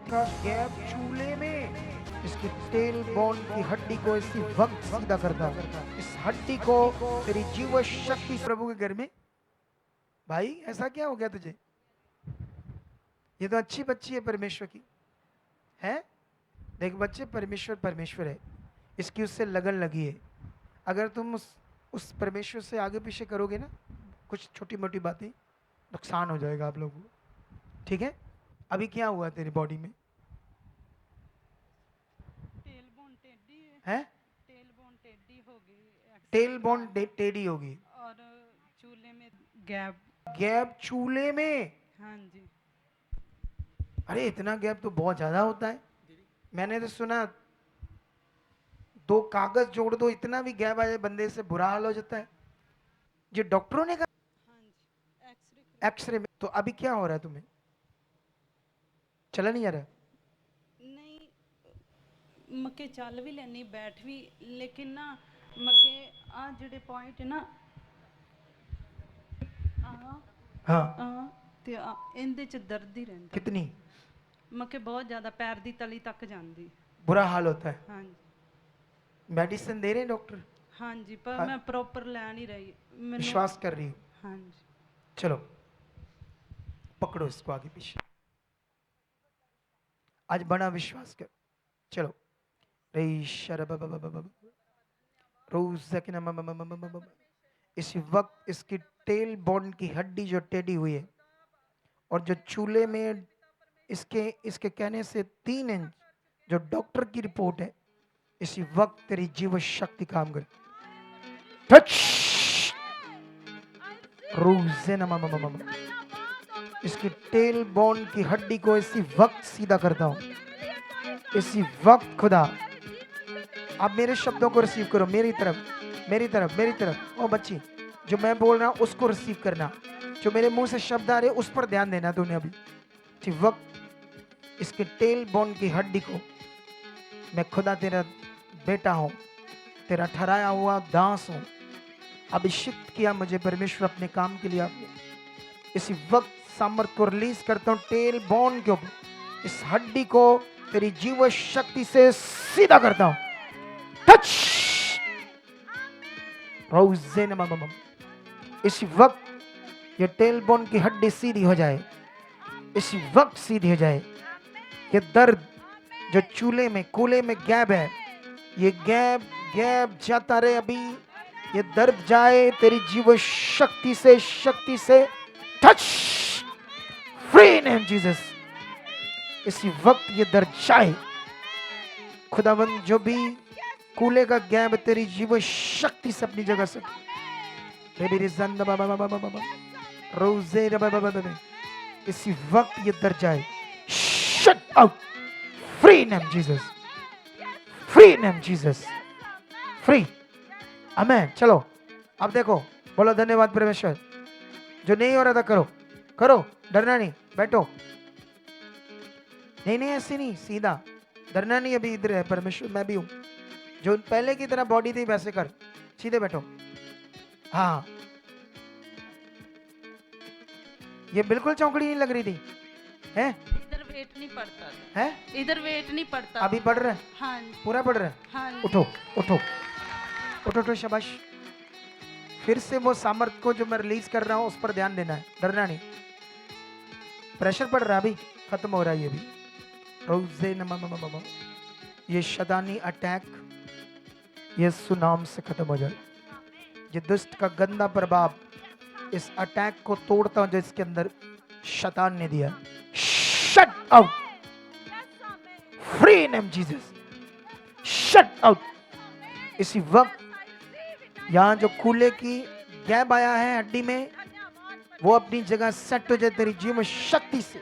का गैप चूल्हे में, इसकी टेल बोन की हड्डी को इसी वक्त सीधा करता हूं। इस हड्डी को तेरी जीव शक्ति प्रभु के घर में। भाई ऐसा क्या हो गया तुझे? ये तो अच्छी बच्ची है परमेश्वर की, है? देख बच्चे, परमेश्वर परमेश्वर है, इसकी उससे लगन लगी है। अगर तुम उस परमेश्वर से आगे पीछे करोगे ना कुछ छोटी मोटी बातें, नुकसान हो जाएगा आप लोगों को, ठीक है? अभी क्या हुआ तेरी बॉडी में? टेल बोन टेढ़ी है? टेल बोन टेढ़ी हो गई, टेल बोन टेढ़ी होगी और चूल्हे में गैप। गैप चूल्हे में? हाँ जी। अरे इतना गैप तो बहुत ज्यादा होता है। मैंने तो सुना 2 कागज जोड़ दो, इतना भी गैप आ जाए बंदे से बुरा हाल हो जाता है। जो डॉक्टरों ने कहा हाँ जी, एक्सरे एक्सरे में। तो अभी क्या हो रहा है तुम्हें? चला नहीं जा रहा? नहीं, मके चल भी लेनी, बैठ भी, लेकिन ना मके आ जेडे पॉइंट है ना हाँ। ते इंदे च दर्द ही रहंदा। कितनी? मके बहुत ज्यादा पैर दी तली तक जांदी। बुरा हाल होता है। हाँ जी। मेडिसिन दे रहे हैं डॉक्टर? हाँ जी, पर हाँ। मैं प्रॉपर ले नहीं रही मैनू। विश्वास कर रही हूँ। हाँ जी। चलो पकड़ो इसको आगे पीछे, आज बड़ा विश्वास कर। चलो इस वक्त इसकी टेल बोन की हड्डी जो टेढ़ी हुई है और जो चूल्हे में इसके इसके कहने से 3 इंच जो डॉक्टर की रिपोर्ट है, इसी वक्त तेरी जीव शक्ति काम करे। टच इसकी टेल बोन की हड्डी को इसी वक्त सीधा करता हूं, इसी वक्त। खुदा आप मेरे शब्दों को रिसीव करो, मेरी तरफ मेरी तरफ मेरी तरफ। ओ बच्ची, जो मैं बोल रहा हूं उसको रिसीव करना, जो मेरे मुंह से शब्द आ रहे उस पर ध्यान देना तूने अभी। इसी वक्त इसके टेल बोन की हड्डी को मैं खुदा तेरा बेटा हूं, तेरा ठहराया हुआ दास हूं, अभिषिक्त किया मुझे परमेश्वर अपने काम के लिए आपने। इसी वक्त सामर्थ को रिलीज करता हूं टेल बोन के ऊपर, इस हड्डी को तेरी जीव शक्ति से सीधा करता हूं। टच इसी वक्त ये टेल बोन की हड्डी सीधी हो जाए, इसी वक्त सीधी हो जाए। ये दर्द जो चूल्हे में कूल्हे में गैप है, ये गैप गैप जाता रहे अभी, ये दर्द जाए तेरी जीव शक्ति से। Touch free name Jesus. इसी वक्त ये दर्द जाए खुदावंद, जो भी कूल्हे का गैप तेरी जीव शक्ति से अपनी जगह से इसी वक्त ये दर्द जाए। Shut out free name Jesus, free name Jesus, free. Amen. चलो अब देखो, बोलो धन्यवाद परमेश्वर। जो नहीं हो रहा था करो, करो, डरना नहीं, बैठो। नहीं नहीं ऐसे नहीं, सीधा, डरना नहीं। अभी इधर है परमेश्वर, मैं भी हूं। जो पहले की तरह बॉडी थी वैसे कर, सीधे बैठो। हाँ, ये बिल्कुल चौंकड़ी नहीं लग रही थी, है? इधर वेट नहीं पड़ता है? इधर वेट नहीं पड़ता। अभी पढ़ रहा है? हाँ जी। पूरा पढ़ रहा है? हाँ जी। उठो उठो उठो उठो, शाबाश। फिर से वो सामर्थ को जो मैं रिलीज कर रहा हूं उस पर ध्यान देना है, डरना नहीं। प्रेशर पड़ रहा है, अभी खत्म हो रहा है ये भी। रोज़े नमः, ये शैतानी अटैक यीशु नाम से खत्म हो जाए। ये दुष्ट का गंदा प्रभाव, इस अटैक को तोड़ता हूं जो इसके अंदर शैतान ने दिया। Shut out free name Jesus, shut out. इसी वक्त यहां जो कूल्हे की गैप आया है हड्डी में, वो अपनी जगह सेट हो जाए तेरी जीव शक्ति से,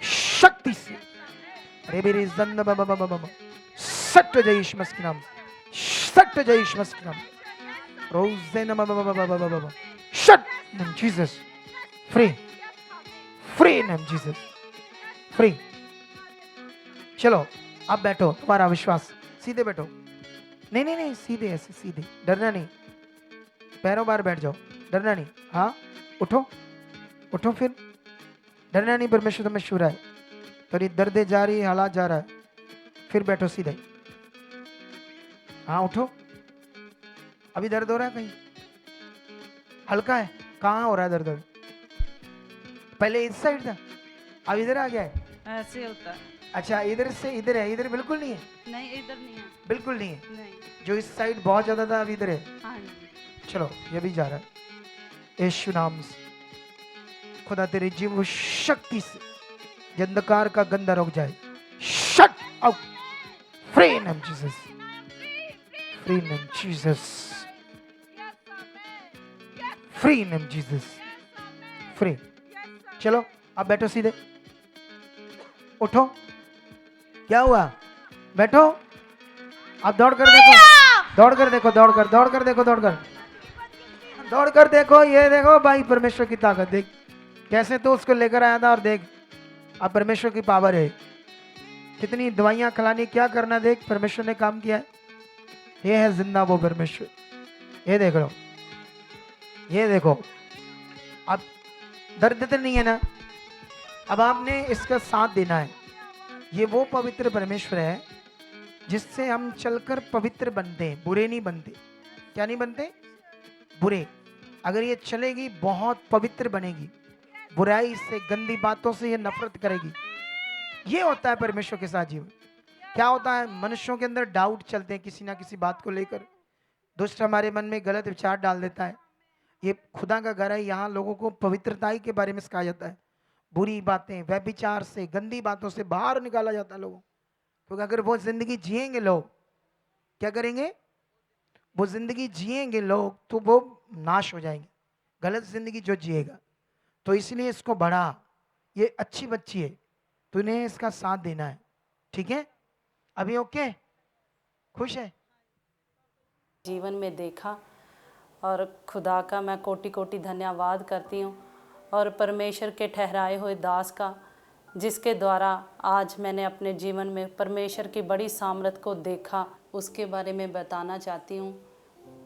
शक्ति से। अरे मेरी जन्म सेट हो जाए यीशु मसीह के नाम, सेट हो जाए यीशु मसीह के नाम। रोज़े नमः, shut name Jesus, free, free name Jesus, free. चलो अब बैठो, तुम्हारा विश्वास, सीधे बैठो। नहीं नहीं नहीं, सीधे ऐसे सीधे, डरना नहीं। पैरों बाहर बैठ जाओ, डरना नहीं। हाँ उठो उठो, फिर डरना नहीं, परमेश्वर तुम्हें छू रहा है। थोड़ी दर्दे जा रही है, हालात जा रहा है, फिर बैठो सीधे। हाँ उठो। अभी दर्द हो रहा है कहीं? हल्का है? कहाँ हो रहा है दर्द? पहले इस साइड था, अब इधर आ गया है। ऐसे होता है। अच्छा, इधर से इधर है, इधर बिल्कुल नहीं है? नहीं इधर नहीं है। बिल्कुल नहीं है। नहीं। जो इस साइड बहुत ज्यादा था, अब इधर है। हाँ जी। चलो ये भी जा रहा है। यीशु नाम से खुदा तेरे जीव शक्ति से ये अंधकार का गंदा रुक जाए। Shut out, free name Jesus, free name Jesus, free name Jesus, free. चलो अब बैठो सीधे, उठो। क्या हुआ? बैठो। अब दौड़ कर देखो, दौड़ कर देखो, दौड़ कर, दौड़ कर देखो, दौड़ कर, दौड़ कर देखो। ये देखो भाई, परमेश्वर की ताकत देख कैसे तो उसको लेकर आया था, और देख अब परमेश्वर की पावर है। कितनी दवाइयां खिलानी, क्या करना, देख परमेश्वर ने काम किया है। ये है जिंदा वो परमेश्वर। ये देख लो, ये देखो। अब दर्द तो नहीं है ना? अब आपने इसका साथ देना है। ये वो पवित्र परमेश्वर है जिससे हम चलकर पवित्र बनते हैं, बुरे नहीं बनते। क्या नहीं बनते? बुरे। अगर ये चलेगी बहुत पवित्र बनेगी, बुराई से, गंदी बातों से ये नफरत करेगी। ये होता है परमेश्वर के साथ जीवन। क्या होता है, मनुष्यों के अंदर डाउट चलते हैं किसी ना किसी बात को लेकर। दुष्ट हमारे मन में गलत विचार डाल देता है। ये खुदा का घर है, यहाँ लोगों को पवित्रताई के बारे में सिखाया जाता है। बुरी बातें, व्यभिचार से, गंदी बातों से बाहर निकाला जाता है लोगों। क्योंकि अगर वो जिंदगी जिएंगे लोग, क्या करेंगे? वो जिंदगी जिएंगे लोग तो वो नाश हो जाएंगे। गलत जिंदगी जो जिएगा, तो इसलिए इसको बढ़ा। ये अच्छी बच्ची है, तूने इसका साथ देना है, ठीक है? अभी ओके, खुश है? जीवन में देखा, और खुदा का मैं कोटि कोटि धन्यवाद करती हूँ, और परमेश्वर के ठहराए हुए दास का, जिसके द्वारा आज मैंने अपने जीवन में परमेश्वर की बड़ी सामर्थ को देखा। उसके बारे में बताना चाहती हूँ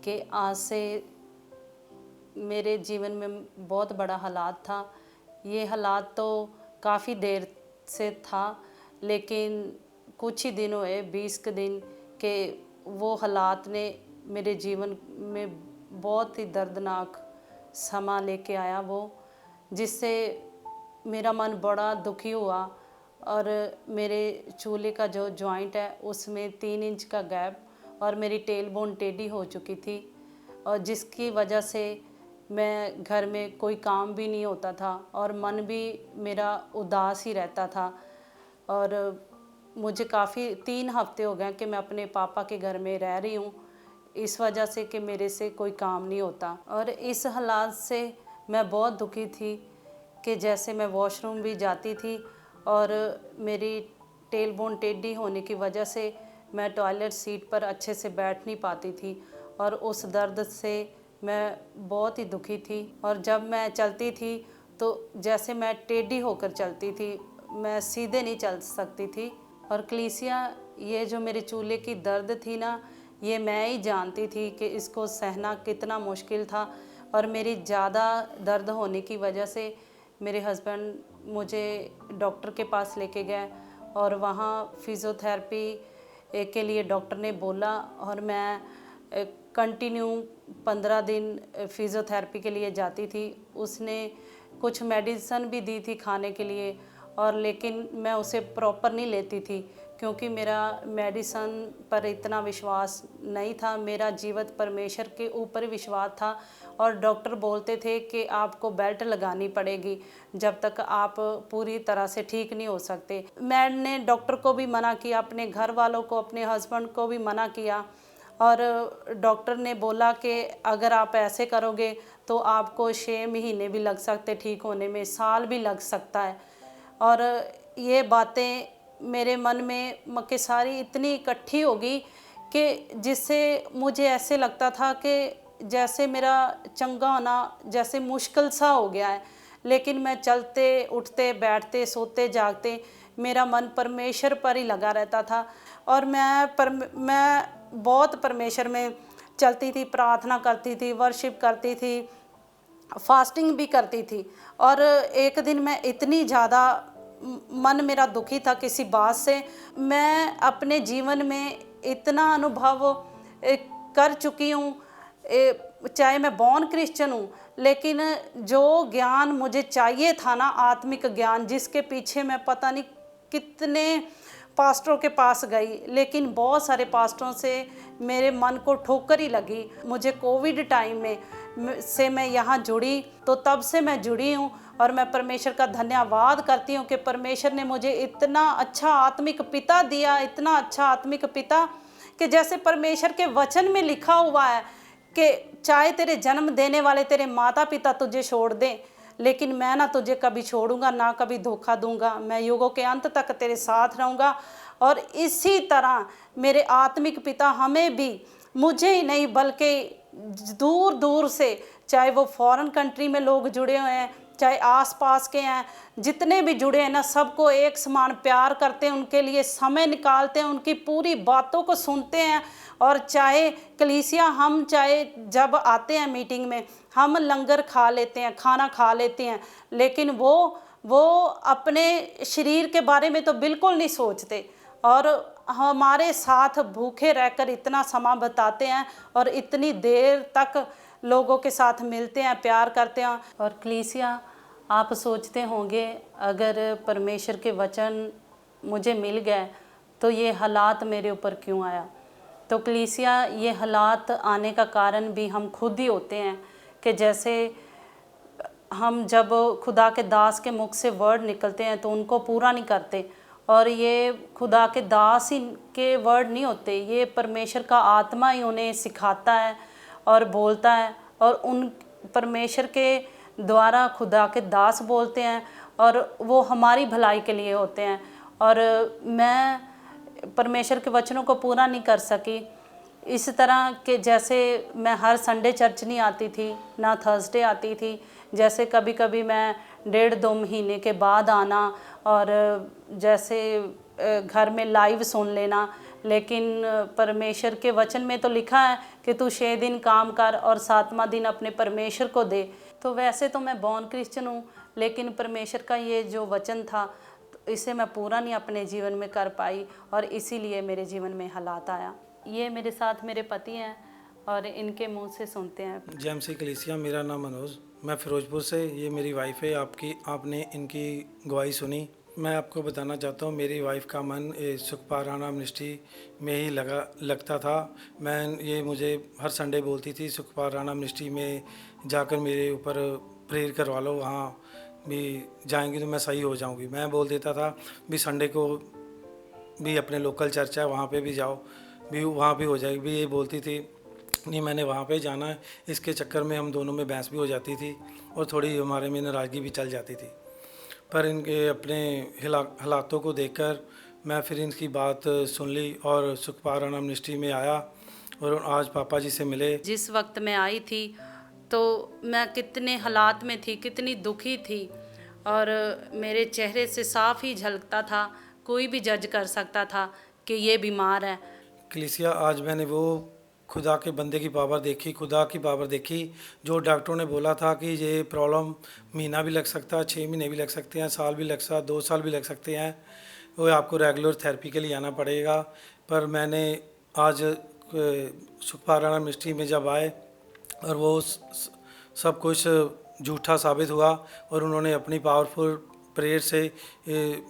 कि आज से मेरे जीवन में बहुत बड़ा हालात था। ये हालात तो काफ़ी देर से था, लेकिन कुछ ही दिन हुए, 20 के दिन के वो हालात ने मेरे जीवन में बहुत ही दर्दनाक समा लेके आया वो, जिससे मेरा मन बड़ा दुखी हुआ। और मेरे चूल्हे का जो जॉइंट है उसमें 3 इंच का गैप, और मेरी टेल बोन टेढ़ी हो चुकी थी, और जिसकी वजह से मैं घर में कोई काम भी नहीं होता था, और मन भी मेरा उदास ही रहता था। और मुझे काफ़ी 3 हफ्ते हो गए कि मैं अपने पापा के घर में रह रही हूँ, इस वजह से कि मेरे से कोई काम नहीं होता। और इस हालात से मैं बहुत दुखी थी कि जैसे मैं वॉशरूम भी जाती थी, और मेरी टेल बोन टेढ़ी होने की वजह से मैं टॉयलेट सीट पर अच्छे से बैठ नहीं पाती थी, और उस दर्द से मैं बहुत ही दुखी थी। और जब मैं चलती थी तो जैसे मैं टेढ़ी होकर चलती थी, मैं सीधे नहीं चल सकती थी। और कलीसिया, ये जो मेरे चूल्हे की दर्द थी ना, ये मैं ही जानती थी कि इसको सहना कितना मुश्किल था। और मेरी ज़्यादा दर्द होने की वजह से मेरे हस्बैंड मुझे डॉक्टर के पास लेके गए, और वहाँ फिज़ियोथेरेपी के लिए डॉक्टर ने बोला, और मैं कंटिन्यू 15 दिन फिज़ियोथेरेपी के लिए जाती थी। उसने कुछ मेडिसिन भी दी थी खाने के लिए, और लेकिन मैं उसे प्रॉपर नहीं लेती थी, क्योंकि मेरा मेडिसिन पर इतना विश्वास नहीं था। मेरा जीवित परमेश्वर के ऊपर विश्वास था, और डॉक्टर बोलते थे कि आपको बेल्ट लगानी पड़ेगी जब तक आप पूरी तरह से ठीक नहीं हो सकते। मैंने डॉक्टर को भी मना किया, अपने घर वालों को, अपने हस्बैंड को भी मना किया, और डॉक्टर ने बोला कि अगर आप ऐसे करोगे तो आपको 6 महीने भी लग सकते ठीक होने में, साल भी लग सकता है। और ये बातें मेरे मन में के सारी इतनी इकट्ठी हो गई कि जिससे मुझे ऐसे लगता था कि जैसे मेरा चंगा होना जैसे मुश्किल सा हो गया है। लेकिन मैं चलते उठते बैठते सोते जागते मेरा मन परमेश्वर पर ही लगा रहता था, और मैं बहुत परमेश्वर में चलती थी, प्रार्थना करती थी, वर्शिप करती थी, फास्टिंग भी करती थी। और एक दिन मैं इतनी ज़्यादा मन मेरा दुखी था किसी बात से। मैं अपने जीवन में इतना अनुभव कर चुकी हूँ, चाहे मैं बॉर्न क्रिश्चियन हूँ, लेकिन जो ज्ञान मुझे चाहिए था ना, आत्मिक ज्ञान, जिसके पीछे मैं पता नहीं कितने पास्टरों के पास गई, लेकिन बहुत सारे पास्टरों से मेरे मन को ठोकर ही लगी। मुझे कोविड टाइम में से मैं यहाँ जुड़ी, तो तब से मैं जुड़ी हूँ और मैं परमेश्वर का धन्यवाद करती हूँ कि परमेश्वर ने मुझे इतना अच्छा आत्मिक पिता दिया, इतना अच्छा आत्मिक पिता, कि जैसे परमेश्वर के वचन में लिखा हुआ है कि चाहे तेरे जन्म देने वाले तेरे माता पिता तुझे छोड़ दें, लेकिन मैं ना तुझे कभी छोड़ूंगा, ना कभी धोखा दूंगा, मैं युगों के अंत तक तेरे साथ रहूँगा। और इसी तरह मेरे आत्मिक पिता हमें भी, मुझे ही नहीं बल्कि दूर दूर से, चाहे वो फॉरेन कंट्री में लोग जुड़े हुए हैं, चाहे आसपास के हैं, जितने भी जुड़े हैं ना, सबको एक समान प्यार करते हैं, उनके लिए समय निकालते हैं, उनकी पूरी बातों को सुनते हैं। और चाहे कलीसिया, हम चाहे जब आते हैं मीटिंग में, हम लंगर खा लेते हैं, खाना खा लेते हैं, लेकिन वो अपने शरीर के बारे में तो बिल्कुल नहीं सोचते और हमारे साथ भूखे रहकर इतना समय बिताते हैं और इतनी देर तक लोगों के साथ मिलते हैं, प्यार करते हैं। और कलीसिया, आप सोचते होंगे अगर परमेश्वर के वचन मुझे मिल गए तो ये हालात मेरे ऊपर क्यों आया। तो कलीसिया, ये हालात आने का कारण भी हम खुद ही होते हैं कि जैसे हम जब खुदा के दास के मुख से वर्ड निकलते हैं तो उनको पूरा नहीं करते। और ये खुदा के दास ही के वर्ड नहीं होते, ये परमेश्वर का आत्मा ही उन्हें सिखाता है और बोलता है, और उन परमेश्वर के द्वारा खुदा के दास बोलते हैं और वो हमारी भलाई के लिए होते हैं। और मैं परमेश्वर के वचनों को पूरा नहीं कर सकी। इस तरह के जैसे मैं हर संडे चर्च नहीं आती थी, ना थर्सडे आती थी, जैसे कभी कभी मैं 1.5-2 महीने के बाद आना, और जैसे घर में लाइव सुन लेना। लेकिन परमेश्वर के वचन में तो लिखा है कि तू 6 दिन काम कर और 7वां दिन अपने परमेश्वर को दे। तो वैसे तो मैं बॉर्न क्रिश्चियन हूँ, लेकिन परमेश्वर का ये जो वचन था इसे मैं पूरा नहीं अपने जीवन में कर पाई और इसीलिए मेरे जीवन में हालात आया। ये मेरे साथ मेरे पति हैं और इनके मुंह से सुनते हैं। जेएमसी कलीसिया, मेरा नाम मनोज, मैं फिरोजपुर से, ये मेरी वाइफ है। आपने इनकी गवाही सुनी। मैं आपको बताना चाहता हूँ, मेरी वाइफ का मन सुखपाल राणा मिनिस्ट्री में ही लगता था। मुझे हर संडे बोलती थी सुखपाल राणा मिनिस्ट्री में जाकर मेरे ऊपर प्रेयर करवा लो, वहाँ भी जाएंगी तो मैं सही हो जाऊंगी। मैं बोल देता था भी संडे को भी अपने लोकल चर्च है वहाँ पे भी जाओ, भी वहाँ भी हो जाएगी। भी ये बोलती थी नहीं मैंने वहाँ पे जाना है। इसके चक्कर में हम दोनों में बहस भी हो जाती थी और थोड़ी हमारे में नाराज़गी भी चल जाती थी। पर इनके अपने हालातों को देखकर मैं फिर इनकी बात सुन ली और सुखपाल राणा मिनिस्ट्री में आया और आज पापा जी से मिले। जिस वक्त मैं आई थी तो मैं कितने हालात में थी, कितनी दुखी थी, और मेरे चेहरे से साफ ही झलकता था, कोई भी जज कर सकता था कि ये बीमार है। कलीसिया, आज मैंने वो खुदा के बंदे की पावर देखी, खुदा की पावर देखी। जो डॉक्टरों ने बोला था कि ये प्रॉब्लम महीना भी लग सकता है, 6 महीने भी लग सकते हैं, साल भी लग सकता है, 2 साल भी लग सकते हैं, वो आपको रेगुलर थेरेपी के लिए आना पड़ेगा। पर मैंने आज सुखपाल राणा मिनिस्ट्री में जब आए और वो सब कुछ झूठा साबित हुआ और उन्होंने अपनी पावरफुल प्रेयर से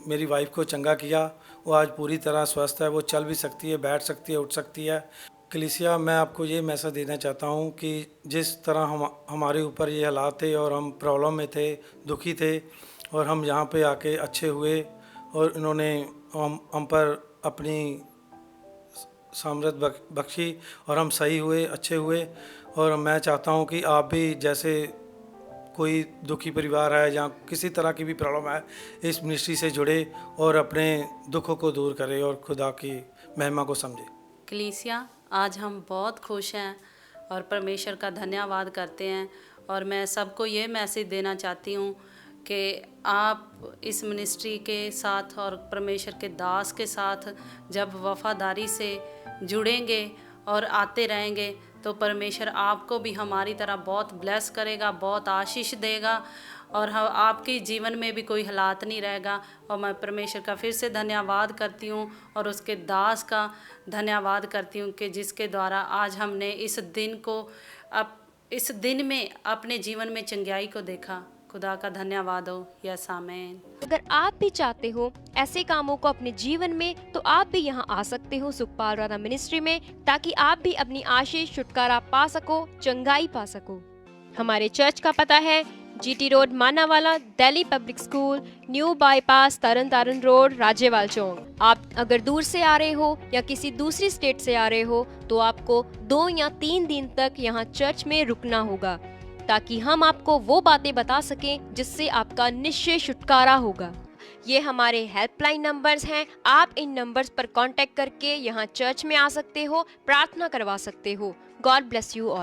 मेरी वाइफ को चंगा किया। वो आज पूरी तरह स्वस्थ है, वो चल भी सकती है, बैठ सकती है, उठ सकती है। कलीसिया, मैं आपको ये मैसेज देना चाहता हूँ कि जिस तरह हमारे ऊपर ये हालात थे और हम प्रॉब्लम में थे, दुखी थे, और हम यहाँ पे आके अच्छे हुए और इन्होंने हम पर अपनी सामर्थ बख्शी और हम सही हुए, अच्छे हुए। और मैं चाहता हूँ कि आप भी, जैसे कोई दुखी परिवार है या किसी तरह की भी प्रॉब्लम है, इस मिनिस्ट्री से जुड़े और अपने दुखों को दूर करें और खुदा की महिमा को समझें। कलीसिया, आज हम बहुत खुश हैं और परमेश्वर का धन्यवाद करते हैं, और मैं सबको ये मैसेज देना चाहती हूँ कि आप इस मिनिस्ट्री के साथ और परमेश्वर के दास के साथ जब वफादारी से जुड़ेंगे और आते रहेंगे तो परमेश्वर आपको भी हमारी तरह बहुत ब्लेस करेगा, बहुत आशीष देगा। और आपके जीवन में भी कोई हालात नहीं रहेगा। और मैं परमेश्वर का फिर से धन्यवाद करती हूँ और उसके दास का धन्यवाद करती हूँ कि जिसके द्वारा आज हमने इस दिन को इस दिन में अपने जीवन में चंगाई को देखा। खुदा का धन्यवाद हो। यस आमीन। अगर आप भी चाहते हो ऐसे कामों को अपने जीवन में, तो आप भी यहाँ आ सकते हो सुखपाल राणा मिनिस्ट्री में, ताकि आप भी अपनी आशीष छुटकारा पा सको, चंगाई पा सको। हमारे चर्च का पता है GT road Manawala, Delhi public school, new bypass, Tarn Taran road, Rajewal Chowk. आप अगर दूर से आ रहे हो या किसी दूसरी स्टेट से आ रहे हो तो आपको 2 या 3 दिन तक यहाँ चर्च में रुकना होगा, ताकि हम आपको वो बातें बता सकें जिससे आपका निश्चय छुटकारा होगा। ये हमारे हेल्पलाइन नंबर्स हैं। आप इन नंबर्स पर कांटेक्ट करके यहाँ चर्च में आ सकते हो, प्रार्थना करवा सकते हो। God bless you all.